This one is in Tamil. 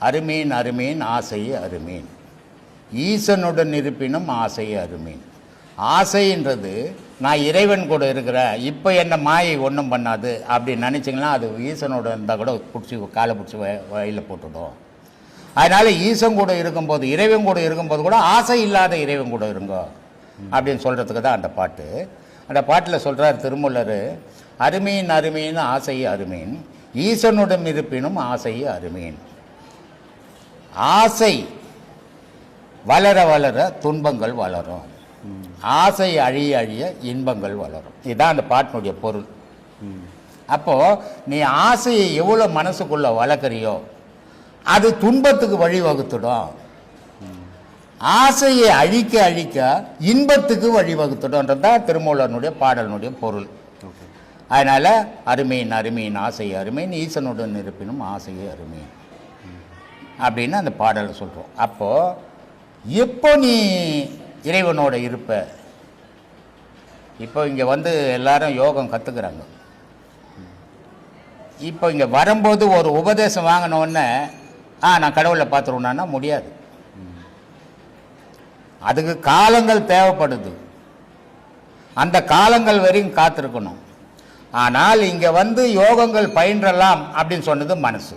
அருமீன் அருமீன் ஆசை அருமீன், ஈசனுடன் இருப்பினும் ஆசை அருமீன். ஆசைன்றது நான் இறைவன் கூட இருக்கிறேன், இப்போ என்ன மாயை ஒன்றும் பண்ணாது அப்படின்னு நினச்சிங்கன்னா அது ஈசனோட இருந்தால் கூட பிடிச்சி காலை பிடிச்சி வயலில் போட்டுடும். அதனால் ஈசன் கூட இருக்கும்போது, இறைவன் கூட இருக்கும்போது கூட ஆசை இல்லாத இறைவன் கூட இருங்க அப்படின்னு சொல்கிறதுக்கு தான் அந்த பாட்டு. அந்த பாட்டில் சொல்கிறார் திருமூலர், அருமீன் அருமீன் ஆசை அருமீன், ஈசனுடன் இருப்பினும் ஆசை அருமீன். ஆசை வளர வளர துன்பங்கள் வளரும், ஆசை அழிய அழிய இன்பங்கள் வளரும். இதுதான் அந்த பாட்டினுடைய பொருள். அப்போது நீ ஆசையை எவ்வளோ மனசுக்குள்ளே வளர்க்குறியோ அது துன்பத்துக்கு வழிவகுத்துடும், ஆசையை அழிக்க அழிக்க இன்பத்துக்கு வழிவகுத்துடும்ன்றது தான் திருமூலனுடைய பாடலினுடைய பொருள். அதனால் அருமீன் அருமீன் ஆசை அருமீன், ஈசனுடன் இருப்பினும் ஆசையே அருமீன் அப்படின்னு அந்த பாடலை சொல்கிறோம். அப்போது எப்போ நீ இறைவனோட இருப்ப, இப்போ இங்கே வந்து எல்லாரும் யோகம் கற்றுக்குறாங்க. இப்போ இங்கே வரும்போது ஒரு உபதேசம் வாங்கினோடனே நான் கடவுளை பார்த்துருவேன்னா முடியாது. அதுக்கு காலங்கள் தேவைப்படுது, அந்த காலங்கள் வரையும் காத்திருக்கணும். ஆனால் இங்கே வந்து யோகங்கள் பயின்றலாம் அப்படின்னு சொன்னது மனசு.